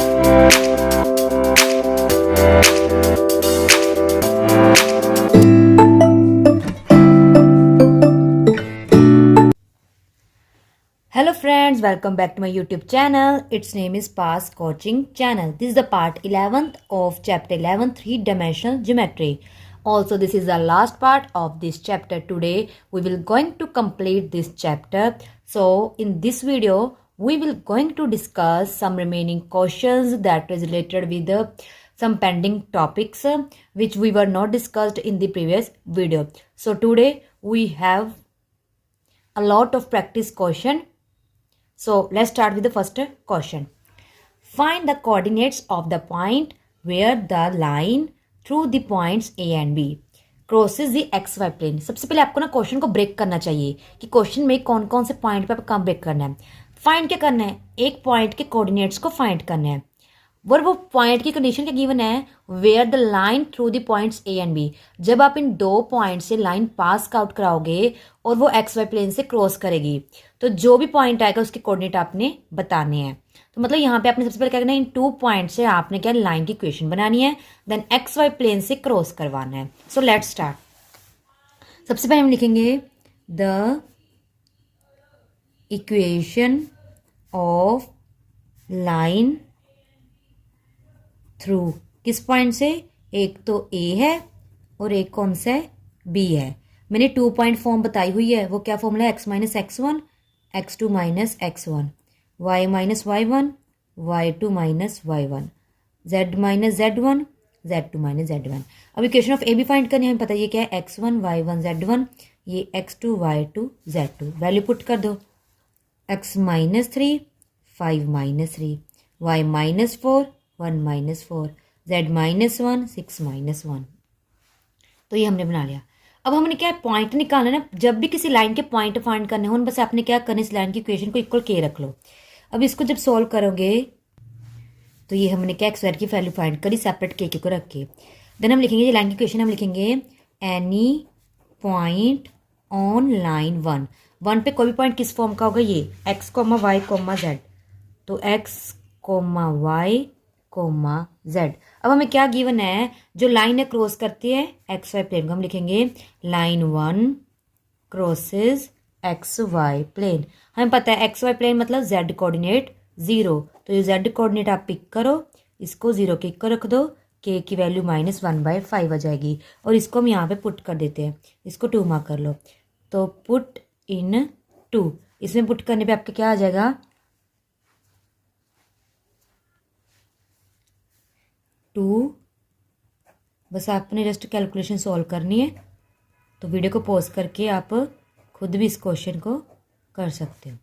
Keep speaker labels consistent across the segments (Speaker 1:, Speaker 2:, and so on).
Speaker 1: Hello friends, welcome back to my YouTube channel. Its name is Pass Coaching Channel. This is the part 11th of chapter 11, 3-dimensional geometry. Also, this is the last part of this chapter. Today we will going to complete this chapter. So in this video we will going to discuss some remaining questions that is related with some pending topics which we were not discussed in the previous video. So today we have a lot of practice question. So let's start with the first question. Find the coordinates of the point where the line through the points A and B crosses the XY plane. सबसे पहले आपको ना question को break करना चाहिए कि question में कौन कौन से पॉइंट पे कहाँ ब्रेक करना है. फाइंड क्या करना है, एक पॉइंट के कोऑर्डिनेट्स को फाइंड करना है. वो पॉइंट की कंडीशन क्या गिवन है, where the line through the points A and B. जब आप इन दो पॉइंट से लाइन पास आउट कराओगे और वो एक्स वाई प्लेन से क्रॉस करेगी तो जो भी पॉइंट आएगा उसके कोऑर्डिनेट आपने बताने हैं. तो मतलब यहाँ पे आपने सबसे पहले क्या करना है, इन टू पॉइंट से आपने क्या लाइन की इक्वेशन बनानी है, देन एक्स वाई प्लेन से क्रॉस करवाना है. So let's start. सबसे पहले हम लिखेंगे the equation of line through. किस पॉइंट से, एक तो ए है और एक कौन सा है, बी है. मैंने 2 पॉइंट फॉर्म बताई हुई है. वो क्या फॉर्मूला है, x minus x one, x two minus x one, y minus y one, y two minus y one, z minus z one, z two minus z one. अब equation of A B find करनी है. हमें पता है ये क्या है, x one y one z one, ये x two y two z two. Value put कर दो. X minus 3, 5 minus 3, y minus 4, 1 minus 4, Z minus 1, 6 minus 1. तो ये हमने बना लिया. अब हमने क्या पॉइंट निकालना है ना. जब भी किसी लाइन के पॉइंट फाइंड करने हो बस आपने क्या करना है, इस लाइन की इक्वेशन को इक्वल के रख लो. अब इसको जब सॉल्व करोगे तो ये हमने क्या एक्स वाई की वैल्यू फाइंड करी सेपरेट के को रख के. देन हम लिखेंगे ये लाइन की इक्वेशन, हम लिखेंगे एनी पॉइंट ऑन लाइन 1 पे कोई भी पॉइंट किस फॉर्म का होगा, ये x comma y comma z. तो x comma y comma z. अब हमें क्या गिवन है, जो लाइन है क्रॉस करती है एक्स वाई प्लेन को, हम लिखेंगे line 1 crosses X Y plane. हमें पता है एक्स वाई प्लेन मतलब जेड कोऑर्डिनेट 0. तो ये जेड कोऑर्डिनेट आप पिक करो, इसको 0 के इक्वल रख दो, के की वैल्यू -1/5 आ जाएगी. और इसको हम यहाँ पे पुट कर देते हैं, इसको 2 मार्क कर लो. तो पुट इन 2, इसमें पुट करने पे आपका क्या आ जाएगा, 2. बस आपने जस्ट कैलकुलेशन सॉल्व करनी है. तो वीडियो को पॉज करके आप खुद भी इस क्वेश्चन को कर सकते हो.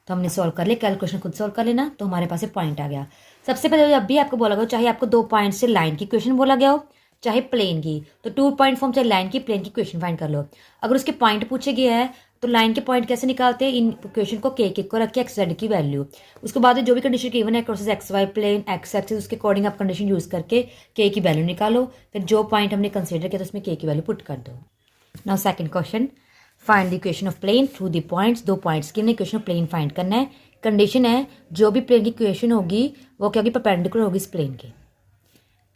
Speaker 1: तो हमने सॉल्व कर लिया, कैलकुलेशन खुद सॉल्व कर लेना. तो हमारे पास पॉइंट आ गया. सबसे पहले जब भी आपको बोला गया, चाहे आपको 2 पॉइंट से लाइन की इक्वेशन बोला गया हो चाहे प्लेन की, तो 2 पॉइंट फॉर्म चाहे लाइन की प्लेन की इक्वेशन फाइंड कर लो. अगर उसके पॉइंट पूछे गए हैं तो लाइन के पॉइंट कैसे निकालते हैं, इन इक्वेशन को के को रख के एक्स जेड की वैल्यू. उसके बाद जो भी कंडीशन गिवन है crosses X Y plane X axis, उसके अकॉर्डिंग आप कंडीशन यूज करके के की वैल्यू निकालो. फिर जो पॉइंट हमने कंसीडर किया तो उसमें के की वैल्यू पुट कर दो. Now second question, find the equation of plane through the points. 2 points की इक्वेशन ऑफ प्लेन फाइंड करना है. कंडीशन है जो भी प्लेन की इक्वेशन होगी वो क्या होगी, परपेंडिकुलर होगी इस प्लेन के.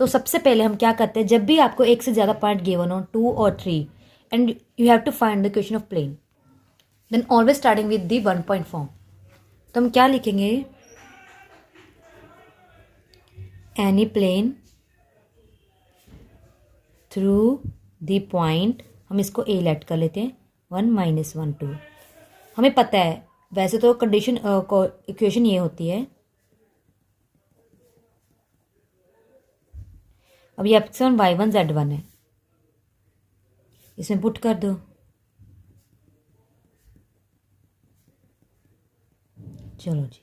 Speaker 1: तो सबसे पहले हम क्या करते हैं, जब भी आपको एक से ज़्यादा पॉइंट गिवन हो 2 और 3 and you have to find the equation of plane, then always starting with the 1 point form. तो हम क्या लिखेंगे, any plane through the point, हम इसको ए लेट कर लेते हैं, 1 -1 2. हमें पता है वैसे तो कंडीशन इक्वेशन ये होती है. अब ये x1 y1 z1 है, इसमें पुट कर दो. चलो जी.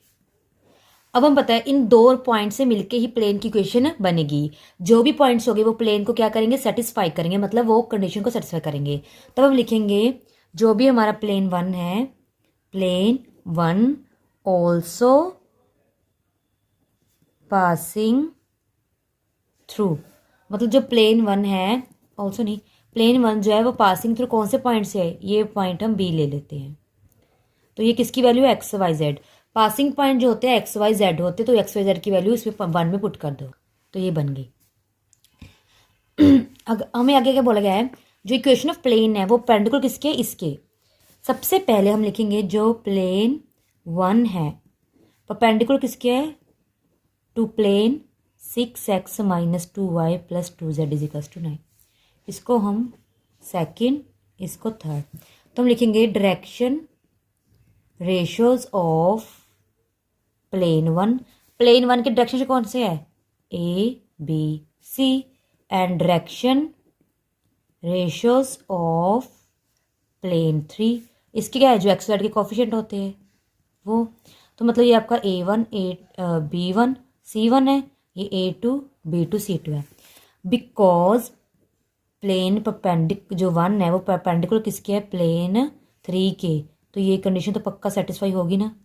Speaker 1: अब हम पता है इन 2 पॉइंट से मिलके ही प्लेन की इक्वेशन बनेगी. जो भी पॉइंट्स होंगे वो प्लेन को क्या करेंगे, सेटिस्फाई करेंगे, मतलब वो कंडीशन को सेटिस्फाई करेंगे. तब हम लिखेंगे जो भी हमारा प्लेन 1 है, प्लेन 1 ऑल्सो पासिंग थ्रू. मतलब जो प्लेन 1 है, ऑल्सो नहीं, प्लेन 1 जो है वो पासिंग थ्रू कौन से पॉइंट से है, ये पॉइंट हम बी ले लेते हैं. तो ये किसकी वैल्यू है, x y z. Passing point जो होते हैं एक्स वाई जेड होते हैं, तो एक्स वाई जेड की वैल्यू इसमें 1 में पुट कर दो, तो ये बन गई। हमें आगे क्या बोला गया है, जो इक्वेशन ऑफ प्लेन है वो परपेंडिकुलर किसके, इसके। सबसे पहले हम लिखेंगे जो प्लेन 1 है परपेंडिकुलर किसके है, to plane 6x - 2y + 2z = 9। इसको हम सेकंड, इसको थर्ड। तो हम लिखेंगे direction ratios of plane 1। Plane 1 के डायरेक्शन कौन से है, ABC, and direction ratios of plane 3, इसके क्या है, जो एक्स वाई के कोफिशिएंट होते हैं वो। तो मतलब ये आपका A1 B1 C1 है, ये A2 B2 C2 है। बिकॉज प्लेन परपेंडिक जो 1 है वो परपेंडिकुलर किसके है, प्लेन 3 के, तो ये कंडीशन तो पक्का सेटिस्फाई होगी ना।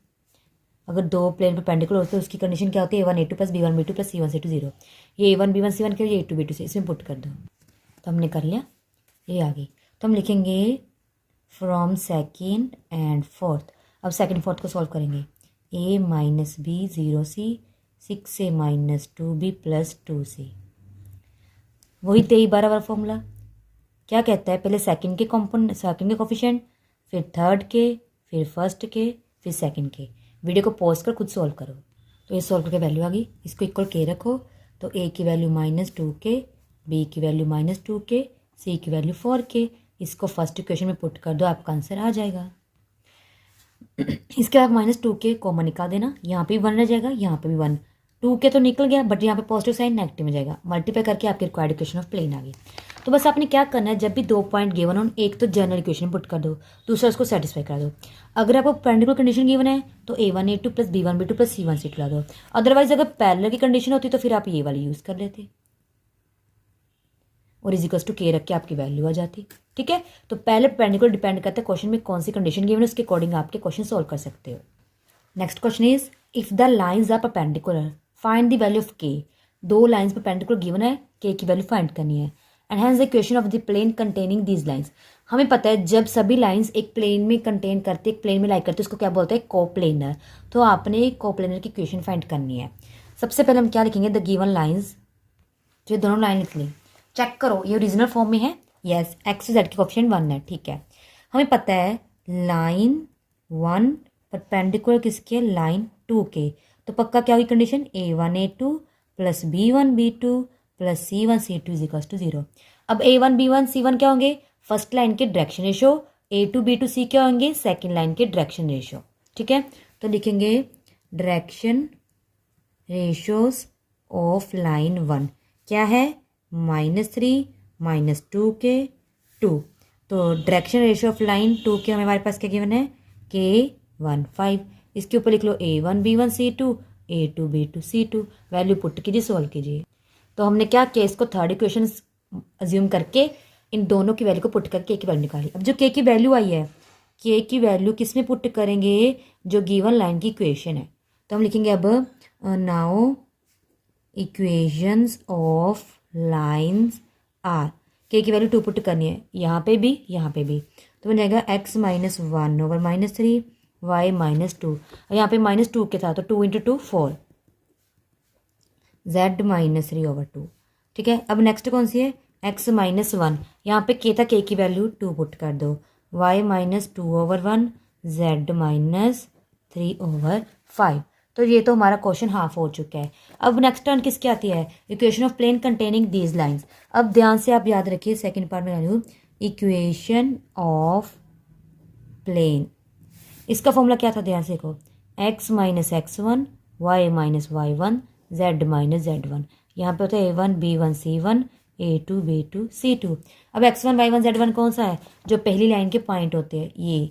Speaker 1: अगर दो प्लेन परपेंडिकुलर होते हैं उसकी कंडीशन क्या होती है, A1 A2 + B1 B2 + C1 C2 0। ये A1 B1 C1 के, ये A2 B2 C, इसमें पुट कर दो। तो हमने कर लिया, ये आ गई। तो हम लिखेंगे फ्रॉम सेकेंड एंड फोर्थ। अब सेकेंड फोर्थ को सॉल्व करेंगे। A - B 0C 6A - 2B + 2C, वही 23/12 वाला फॉर्मूला। क्या कहता है, पहले सेकंड के कॉम्पोनेंट, सेकंड के कोफिशिएंट, फिर थर्ड के, फिर फर्स्ट के, फिर सेकंड के। वीडियो को पॉज कर खुद सॉल्व करो। तो ये सॉल्व करके वैल्यू आ गई, इसको इक्वल के रखो, तो A की वैल्यू -2K, B की वैल्यू -2K, C की वैल्यू 4K। इसको फर्स्ट इक्वेशन में पुट कर दो, आपका आंसर आ जाएगा। इसके बाद -2K कॉमन निकाल देना, यहाँ पे भी 1 रह जाएगा, यहाँ पे भी 1। 2K तो निकल गया, बट यहाँ पे पॉजिटिव साइन नेगेटिव में जाएगा, मल्टीप्लाई करके आपकी रिक्वायर्ड इक्वेशन ऑफ प्लेन आ गई। तो बस आपने क्या करना है, जब भी 2 पॉइंट गिवन हो, एक तो जनरल इक्वेशन पुट कर दो, दूसरा उसको सेटिस्फाई कर दो। अगर आपको परपेंडिकुलर कंडीशन गिवन है तो A1 A2 + B1 B2 + C1 C2 ला दो। अदरवाइज अगर पैरेलल की कंडीशन होती तो फिर आप ये वाली यूज़ कर लेते और = K रख के आपकी वैल्यू आ जाती। ठीक है, तो पहले परपेंडिकुलर डिपेंड करता है क्वेश्चन में कौन सी कंडीशन गिवन है, उसके अकॉर्डिंग आपके क्वेश्चन सॉल्व कर सकते हो। Next question is, if the lines are perpendicular find the value of K। दो लाइन्स परपेंडिकुलर गिवन है, K की वैल्यू फाइंड करनी है। And hence the equation of the plane containing these lines. हमें पता है जब सभी लाइन्स एक प्लेन में कंटेन करते, एक प्लेन में लाई करते, उसको क्या बोलते हैं, कोप्लेनर। तो आपने कोप्लेनर की इक्वेशन फाइंड करनी है। सबसे पहले हम क्या लिखेंगे, द गिवन लाइन्स, जो दोनों लाइन लिख ली, चेक करो ये ओरिजिनल फॉर्म में है, यस, एक्स जेड की कोफिशिएंट 1 है, ठीक है। हमें पता है लाइन 1 परपेंडिकुलर किसके, लाइन 2 के, तो पक्का क्या हुई condition, A1 A2 + B1 B2 + C1 C2 = 0। अब A1 B1 C1 क्या होंगे, फर्स्ट लाइन के direction ratio, A2 B2 C क्या होंगे, सेकेंड लाइन के डायरेक्शन रेशो। ठीक है, तो लिखेंगे डायरेक्शन रेशोज ऑफ लाइन 1 क्या है, -3 -2K 2। तो डायरेक्शन रेशियो ऑफ लाइन 2 के हमारे पास क्या गिवन है, K15। इसके ऊपर लिख लो A1 B1 C2 A2 B2 C2, value put कीजिए, सॉल्व कीजिए। तो हमने क्या किया, इसको थर्ड इक्वेशन अज्यूम करके इन दोनों की वैल्यू को पुट करके K की वैल्यू निकाली। अब जो K की वैल्यू आई है, K की वैल्यू किस में पुट करेंगे, जो गिवन लाइन की इक्वेशन है। तो हम लिखेंगे अब now equations of lines are, K की वैल्यू 2 पुट करनी है, यहाँ पे भी यहाँ पे भी। तो बन जाएगा x - 1/-3 y - 2, यहाँ पे -2 के था तो 2 × 2 4 z - 3/2। ठीक है, अब नेक्स्ट कौन सी है, x - 1, यहाँ पे K था, K की वैल्यू 2 पुट कर दो, y - 2/1 z - 3/5। तो ये तो हमारा क्वेश्चन हाफ हो चुका है। अब नेक्स्ट टर्न किसकी आती है, equation of plane containing these lines. अब ध्यान से आप याद रखिए, सेकंड पार्ट में डालू इक्वेशन ऑफ प्लेन, इसका फॉर्मूला क्या था, ध्यान से देखो, x - x1 y - y1 z - z1। यहाँ पे होता है A1 B1 C1 A2 B2 C2। अब x1 y1 z1 कौन सा है, जो पहली लाइन के पॉइंट होते हैं ये,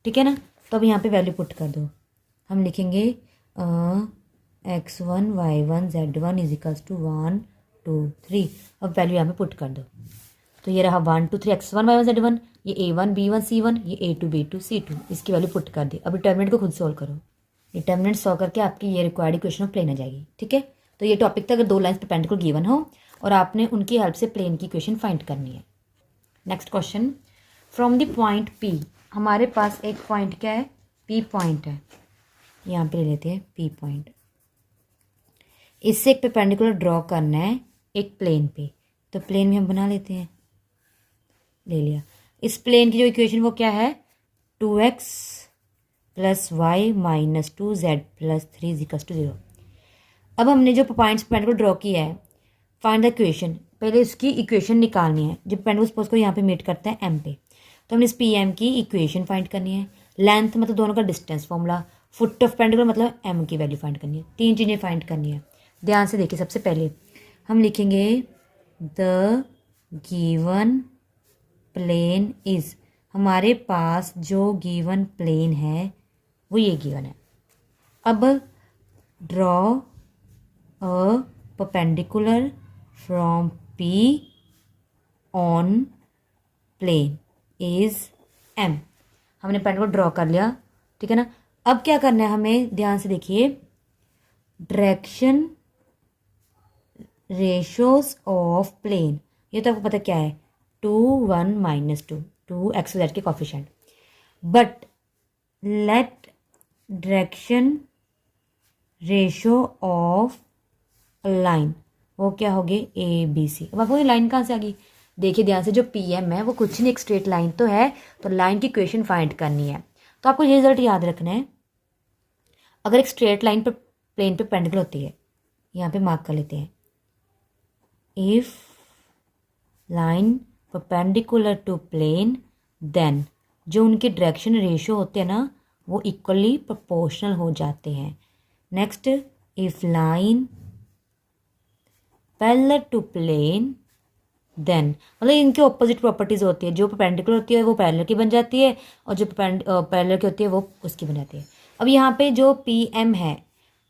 Speaker 1: ठीक है ना। तो अब यहाँ पे वैल्यू पुट कर दो, हम लिखेंगे x1 y1 z1 = 1 2 3। अब वैल्यू यहाँ पे पुट कर दो, तो ये रहा 1 2 3 x1 y1 z1, ये A1 B1 C1, ये A2 B2 C2, इसकी वैल्यू पुट कर दी। अब डिटर्मिनेंट को खुद सोल्व करो, डिटर्मिनेंट सॉल्व करके आपकी ये रिक्वायर्ड इक्वेशन ऑफ प्लेन आ जाएगी। ठीक है, तो ये टॉपिक था, अगर दो लाइन्स परपेंडिकुलर गिवन हो और आपने उनकी हेल्प से प्लेन की इक्वेशन फाइंड करनी है। Next question, from the point P, हमारे पास एक पॉइंट क्या है, P पी पॉइंट है, यहाँ पे ले लेते हैं पी पॉइंट। इससे एक परपेंडिकुलर ड्रॉ करना है एक प्लेन पे, तो प्लेन में हम बना लेते हैं, ले लिया। इस प्लेन की जो इक्वेशन वो क्या है, 2x plus y minus 2z plus 3 equals to 0। अब हमने जो पॉइंट्स परपेंडिकुलर ड्रॉ किया है, फाइंड द इक्वेशन, पहले इसकी इक्वेशन निकालनी है। जब परपेंडिकुलर सपोज को यहाँ पे मीट करते हैं m पे, तो हमने इस पी एम की इक्वेशन फाइंड करनी है। लेंथ मतलब दोनों का distance formula, foot of perpendicular मतलब m की वैल्यू फाइंड करनी है। 3 चीज़ें फाइंड करनी है। ध्यान से देखिए, सबसे पहले हम लिखेंगे द गिवन प्लेन इज, हमारे पास जो गिवन प्लेन है वो ये गिवन है। अब draw a perpendicular from P on plane is M। हमने परपेंडिकुलर ड्रॉ कर लिया, ठीक है ना। अब क्या करना है हमें, ध्यान से देखिए, डायरेक्शन रेशोज ऑफ प्लेन, ये तो आपको पता क्या है, 2 1 माइनस 2, 2 एक्स जेड के coefficient. But let direction ratio of line, वो क्या होगी, ए बी सी। अब आपको ये लाइन कहाँ से आ गई, देखिए ध्यान से, जो पी एम है वो कुछ नहीं, एक स्ट्रेट लाइन तो है, तो लाइन की इक्वेशन फाइंड करनी है। तो आपको ये रिजल्ट याद रखना है, अगर एक स्ट्रेट लाइन पर प्लेन पे पेंडिकुलर होती है, यहाँ पे मार्क कर लेते हैं, if line perpendicular to plane then, जो उनके डायरेक्शन रेशियो होते हैं ना वो इक्वली प्रोपोर्शनल हो जाते हैं। Next, if line parallel to plane then, मतलब इनके ऑपोजिट प्रॉपर्टीज होती है, जो परपेंडिकुलर होती है वो पैरेलल की बन जाती है, और जो पैरेलल की होती है वो उसकी बन जाती है। अब यहाँ पे जो पी एम है,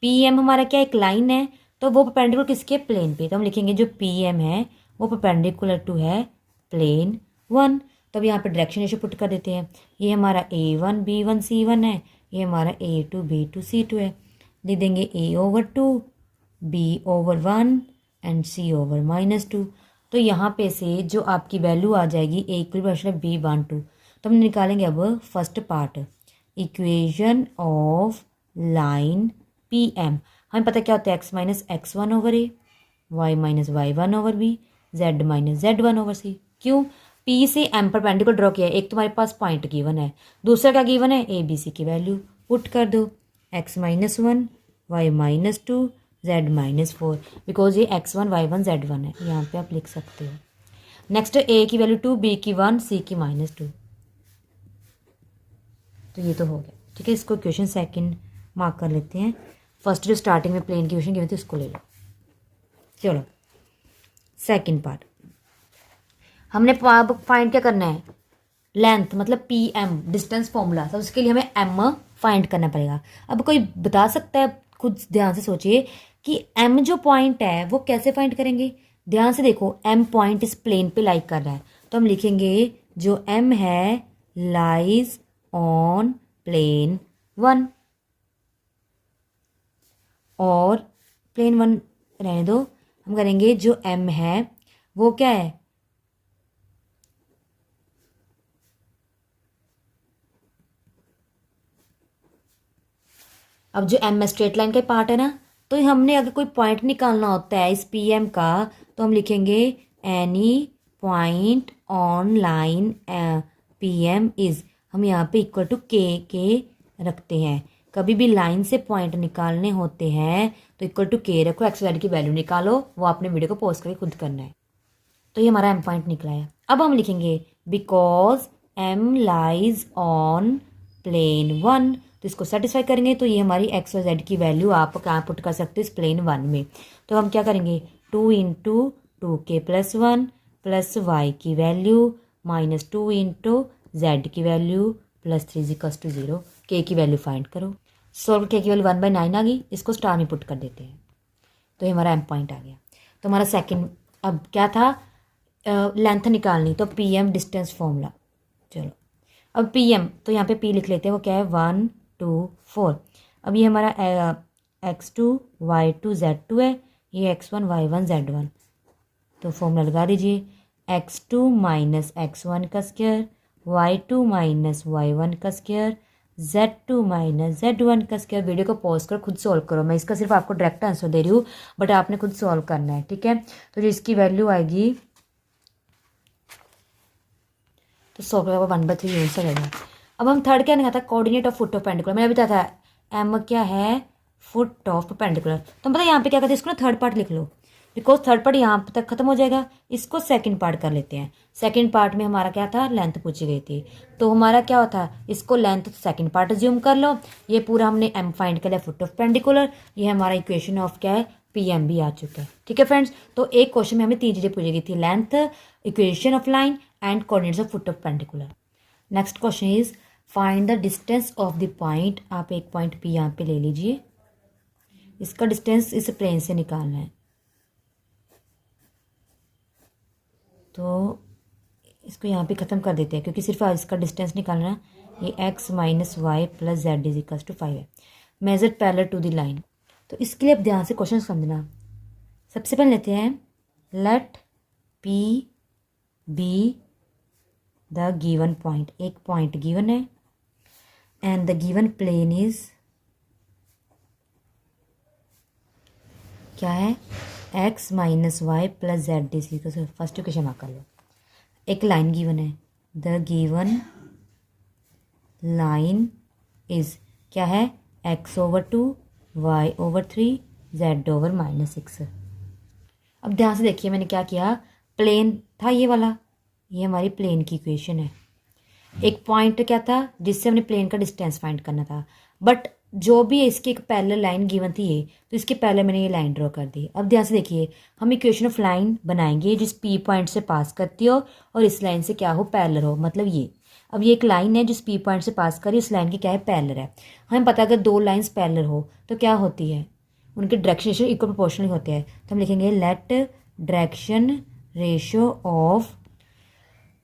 Speaker 1: पी एम हमारा क्या, एक लाइन है, तो वो परपेंडिकुलर किसके, प्लेन पे, तो हम लिखेंगे जो पी एम है वो परपेंडिकुलर टू है प्लेन 1। तो अब यहाँ पे डायरेक्शन रेशियो पुट कर देते हैं, ये हमारा A1 B1 C1 है, ये हमारा A2 B2 C2 है। लिख देंगे A/2 B/1 एंड C/-2। तो यहाँ पे से जो आपकी वैल्यू आ जाएगी A इक्वल B/2, तो हम निकालेंगे अब first part, equation of line P M. हमें पता क्या होता है, x minus x1 over a, y minus y1 over b, z minus z1 over c. क्यों, P से M परपेंडिकुलर ड्रॉ किया है, एक तुम्हारे पास पॉइंट गिवन है, दूसरा क्या गिवन है, A B C की वैल्यू पुट कर दो, x minus 1 y minus 2 z minus 4, because ये x1 y1 z1 है, यहाँ पे आप लिख सकते हो। नेक्स्ट, A की वैल्यू 2, B की 1, C की -2। तो ये तो हो गया, ठीक है। इसको क्वेश्चन सेकंड मार्क कर लेते हैं। फर्स्ट जो स्टार्टिंग में प्लेन की क्वेश्चन गिवन थी उसको ले लो। चलो सेकंड पार्ट, हमने फाइंड क्या करना है, लेंथ मतलब पी एम, डिस्टेंस फॉर्मूला, तो उसके लिए हमें एम फाइंड करना पड़ेगा। अब कोई बता सकता है, खुद ध्यान से सोचिए कि एम जो पॉइंट है वो कैसे फाइंड करेंगे। ध्यान से देखो, एम पॉइंट इस प्लेन पे लाइक कर रहा है, तो हम लिखेंगे जो एम है लाइज ऑन प्लेन 1, और प्लेन 1 रहने दो, हम करेंगे जो एम है वो क्या है, अब जो एम स्ट्रेट लाइन का पार्ट है ना, तो हमने अगर कोई पॉइंट निकालना होता है इस पी एम का, तो हम लिखेंगे any point on line P M is, हम यहाँ पे इक्वल टू के रखते हैं। कभी भी लाइन से पॉइंट निकालने होते हैं तो इक्वल टू के रखो, एक्स वाई की वैल्यू निकालो, वो आपने वीडियो को पॉज करके खुद करना है। तो ये हमारा एम पॉइंट निकला है। अब हम लिखेंगे because M lies on plane 1, तो इसको सेटिस्फाई करेंगे, तो ये हमारी एक्स और जेड की वैल्यू आप कहाँ पुट कर सकते हो, इस प्लेन 1 में। तो हम क्या करेंगे, 2 into 2k plus 1 plus y की वैल्यू माइनस 2 इंटू जेड की value plus 3 equals to 0। K की वैल्यू फाइंड करो, सॉल्व के की वैल्यू 1/9 आ गई, इसको स्टार में पुट कर देते हैं, तो ये हमारा एम पॉइंट आ गया। तो हमारा सेकेंड अब क्या था, लेंथ निकालनी, तो पी एम डिस्टेंस फॉर्मूला। चलो अब पी एम, तो यहाँ पे पी लिख लेते हैं, वो क्या है 1 2 4। अब ये हमारा x2 y2 z2 है, ये x1 y1 z1, तो फॉर्मूला लगा दीजिए, x2 माइनस x1 का स्क्वायर y2 माइनस y1 का स्क्वायर Z2 माइनस Z1 का स्क्वायर। वीडियो को पॉज कर खुद सॉल्व करो, मैं इसका सिर्फ आपको डायरेक्ट आंसर दे रही हूँ, बट आपने खुद सॉल्व करना है, ठीक है। तो जो इसकी वैल्यू आएगी तो 100 का 1/3 यूनिट्स रहेगा। अब हम थर्ड क्या निकाला था, coordinate of foot of perpendicular. मैंने अभी बताया था एम क्या है, फुट ऑफ पेंडिकुलर। तो हम पता है यहाँ पे क्या करते हैं, इसको ना थर्ड पार्ट लिख लो, बिकॉज थर्ड पार्ट यहाँ तक खत्म हो जाएगा। इसको सेकंड पार्ट कर लेते हैं। सेकंड पार्ट में हमारा क्या था, लेंथ पूछी गई थी, तो हमारा क्या होता है, इसको लेंथ सेकंड पार्ट अज्यूम कर लो। ये पूरा हमने एम फाइंड कर लिया, फुट ऑफ पेंडिकुलर। ये हमारा इक्वेशन ऑफ क्या है, PMB आ चुका है, ठीक है फ्रेंड्स। तो एक क्वेश्चन में हमें 3 चीजें पूछी गई थी, length, equation of line and coordinates of foot of perpendicular. Next question is find the distance of the point. आप एक पॉइंट P यहाँ पे ले लीजिए, इसका डिस्टेंस इस प्लेन से निकालना है। तो इसको यहाँ पे ख़त्म कर देते हैं, क्योंकि सिर्फ इसका डिस्टेंस निकालना है। ये x minus y plus z is equal to 5 है। Measured parallel to the line. तो इसके लिए अब ध्यान से क्वेश्चन समझना। सबसे पहले लेते हैं, let P be the given point. एक पॉइंट गिवन है and the given plane is क्या है, x minus y plus z is equal to, first equation mark कर लो। एक लाइन गिवन है, द गिवन लाइन इज क्या है, x/2 y/3 z/-6। अब ध्यान से देखिए, मैंने क्या किया, प्लेन था ये वाला, ये हमारी प्लेन की इक्वेशन है। एक पॉइंट क्या था, जिससे हमने प्लेन का डिस्टेंस फाइंड करना था, बट जो भी इसकी एक पैरेलल लाइन गिवन थी ये, तो इसके पहले मैंने ये लाइन ड्रॉ कर दी। अब ध्यान से देखिए, हम इक्वेशन ऑफ लाइन बनाएंगे जिस P पॉइंट से पास करती हो और इस लाइन से क्या हो, पैरेलल हो। मतलब ये, अब ये एक लाइन है जिस P पॉइंट से पास करी, इस लाइन की क्या है, पैरेलल है। हमें पता है अगर 2 लाइन्स पैरेलल हो तो क्या होती है, उनके डायरेक्शन रेशियो इक्वल प्रोपोर्शनल होते हैं। तो हम लिखेंगे लेट डायरेक्शन रेशियो ऑफ,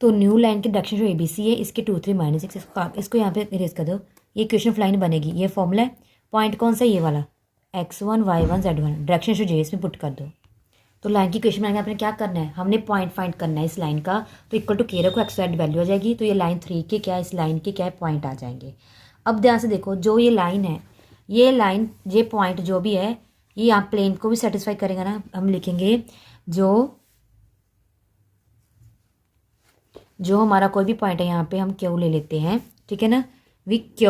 Speaker 1: तो न्यू लाइन की डायरेक्शन रेशियो ABC है, इसके 2 3 माइनस 6। इसको यहाँ पे इरेज कर दो, ये इक्वेशन ऑफ लाइन बनेगी। ये फॉर्मूला है, पॉइंट कौन सा, ये वाला, x1 y1 z1, direction ratio J इसमें पुट कर दो। तो लाइन की इक्वेशन में आपने क्या करना है, हमने पॉइंट फाइंड करना है इस लाइन का। तो इक्वल टू K रखो, x z वैल्यू आ जाएगी। तो ये लाइन 3 के क्या है, इस लाइन के क्या है, पॉइंट आ जाएंगे। अब ध्यान से देखो, जो ये लाइन है, ये लाइन, ये पॉइंट जो भी है, ये यहाँ प्लेन को भी सेटिस्फाई करेगा ना। हम लिखेंगे जो हमारा कोई भी पॉइंट है, यहाँ पे हम Q ले लेते हैं, ठीक है ना। वी Q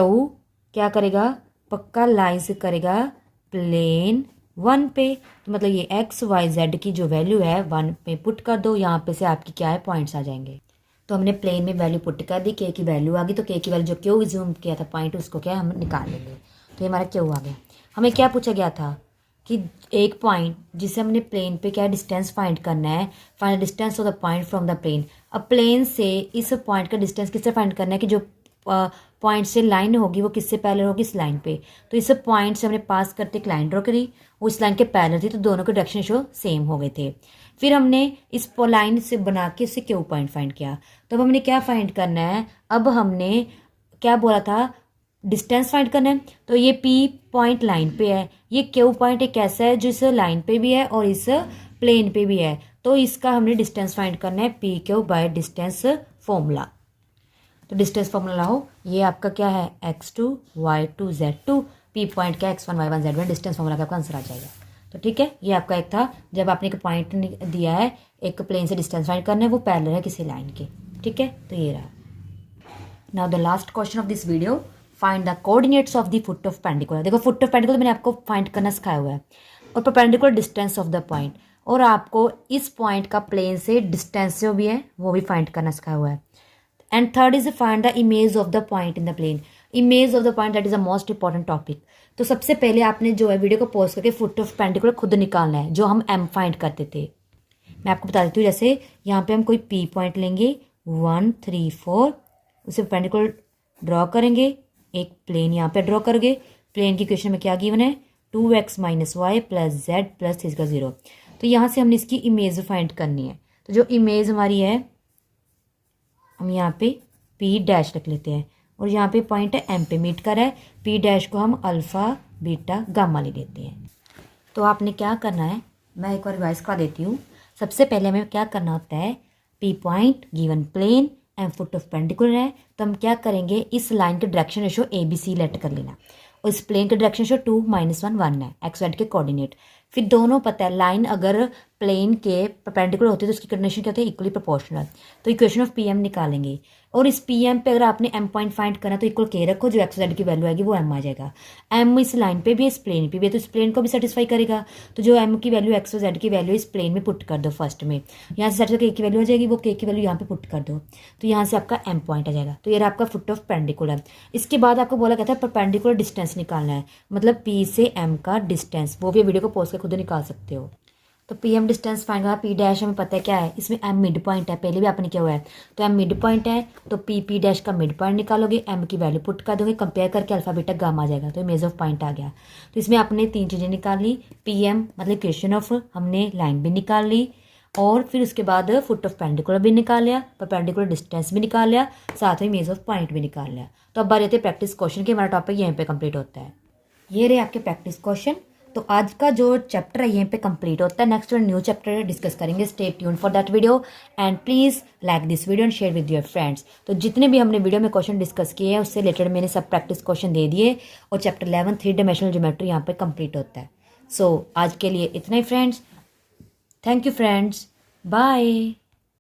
Speaker 1: क्या करेगा, पक्का लाइन से करेगा प्लेन 1 पे। तो मतलब ये x y z की जो वैल्यू है 1 पे पुट कर दो, यहाँ पे से आपकी क्या है, पॉइंट्स आ जाएंगे। तो हमने प्लेन में वैल्यू पुट कर दी, K की वैल्यू आ गई। तो K की वैल्यू जो Q जूम किया था पॉइंट, उसको क्या हम निकाल लेंगे। तो ये हमारा Q आ गया। हमें क्या पूछा गया था कि एक पॉइंट जिसे हमने प्लेन पे क्या डिस्टेंस फाइंड करना है, find distance of the point from the plane. अब प्लेन से इस पॉइंट का डिस्टेंस किससे फाइंड करना है, कि जो पॉइंट से लाइन होगी वो किससे पैरेलल होगी, इस लाइन पे। तो इस पॉइंट से हमने पास करते एक लाइन ड्रॉ करी, वो इस लाइन के पैरेलल थी, तो दोनों के डायरेक्शन शो सेम हो गए थे। फिर हमने इस लाइन से बना के इससे Q पॉइंट फाइंड किया। तो अब हमने क्या फाइंड करना है, अब हमने क्या बोला था, डिस्टेंस फाइंड करना है। तो ये P पॉइंट लाइन पे है, ये Q पॉइंट एक ऐसा है जो इस लाइन पे भी है और इस प्लेन पे भी है। तो इसका हमने डिस्टेंस फाइंड करना है PQ बाय डिस्टेंस फॉर्मूला। तो डिस्टेंस फॉर्मूला लाओ, ये आपका क्या है, x2 y2 z2, P point क्या है, x1 y1 z1, distance formula का आपका आंसर आ जाएगा। तो ठीक है, ये आपका एक था, जब आपने एक पॉइंट दिया है, एक प्लेन से डिस्टेंस फाइंड करना है, वो पैरेलल है किसी लाइन के, ठीक है। तो ये रहा। Now the last question of this video, find the coordinates of the foot of perpendicular. देखो, फुट ऑफ पेंडिकुलर मैंने आपको फाइंड करना सिखाया हुआ है, और perpendicular distance of the point, और आपको इस पॉइंट का प्लेन से डिस्टेंस जो भी है वो भी फाइंड करना सिखाया हुआ है। And third is find the image of the point in the plane. Image of the point, that is the most important topic. तो सबसे पहले आपने जो है वीडियो को पॉज करके फुट ऑफ पेंडिकुलर खुद निकालना है, जो हम M फाइंड करते थे। मैं आपको बता देती हूँ, जैसे यहाँ पे हम कोई P पॉइंट लेंगे 1 3 4, उसे पेंडिकुलर ड्रॉ करेंगे, एक प्लेन यहाँ पे ड्रॉ करोगे। प्लेन की इक्वेशन में क्या गिवन है, 2x minus y plus z plus 0। तो यहाँ से हमने इसकी इमेज फाइंड करनी है। तो जो इमेज हमारी है, हम यहाँ पे P डैश रख लेते हैं, और यहाँ पे पॉइंट है M पे मीट कर है। P डैश को हम अल्फ़ा बीटा गामा ले लेते हैं। तो आपने क्या करना है, मैं एक बार रिवाइज करा देती हूँ। सबसे पहले हमें क्या करना होता है, P point given plane M foot of perpendicular है, तो हम क्या करेंगे, इस लाइन के direction ratio A B C let कर लेना, और इस प्लेन के डायरेक्शन रेशो 2 - 1 1 है, एक्स वाइड के कोऑर्डिनेट। फिर दोनों पता है लाइन अगर प्लेन के परपेंडिकुलर होती है तो उसकी कंडीशन क्या होती है, इक्वली प्रोपोर्शनल। तो इक्वेशन ऑफ पी एम निकालेंगे, और इस पी एम पे अगर आपने एम पॉइंट फाइंड करना तो इक्वल के रखो, जो एक्स जेड की वैल्यू आएगी वो एम आ जाएगा। एम इस लाइन पे भी है, इस प्लेन पे भी है, तो इस प्लेन को भी सेटिस्फाई करेगा। तो जो एम की वैल्यू एक्स और जेड की वैल्यू इस प्लेन में पुट कर दो फर्स्ट में, यहाँ से सेट के की वैल्यू आ जाएगी, वो के की वैल्यू यहाँ पे पुट कर दो, तो यहाँ से आपका एम पॉइंट आ जाएगा। तो ये आपका फुट ऑफ पेंडिकुलर। इसके बाद आपको बोला कहता है परपेंडिकुलर डिस्टेंस निकालना है, मतलब पी से एम का डिस्टेंस, वो भी वीडियो को पॉज कर खुद निकाल सकते हो। तो पी एम डिस्टेंस फाइंड करना, पी डैश हमें पता है क्या है, इसमें एम मिड पॉइंट है, पहले भी आपने किया हुआ है, तो एम मिड पॉइंट है, तो पी डैश का मिड पॉइंट निकालोगे, एम की वैल्यू पुट कर दोगे, कंपेयर करके अल्फा बीटा गामा आ जाएगा, तो इमेज ऑफ पॉइंट आ गया। तो इसमें आपने 3 चीज़ें निकाल ली, पी एम मतलब इक्वेशन ऑफ, हमने लाइन भी निकाल ली, और फिर उसके बाद फुट ऑफ पेंडिकुलर भी निकाल लिया, परपेंडिकुलर डिस्टेंस भी निकाल लिया, साथ में इमेज ऑफ पॉइंट भी निकाल लिया। तो अब बारी आती है प्रैक्टिस क्वेश्चन की, हमारा टॉपिक यहीं पे कंप्लीट होता है। ये रहे आपके प्रैक्टिस क्वेश्चन। तो आज का जो चैप्टर है यहीं पे कंप्लीट होता है, नेक्स्ट न्यू चैप्टर डिस्कस करेंगे। Stay tune for that video and please like this video and share with your friends. तो जितने भी हमने वीडियो में क्वेश्चन डिस्कस किए हैं उससे रिलेटेड मैंने सब प्रैक्टिस क्वेश्चन दे दिए, और चैप्टर 11 3 डायमेंशनल ज्योमेट्री यहाँ पे कंप्लीट होता है। सो आज के लिए इतना ही friends, thank you friends, bye.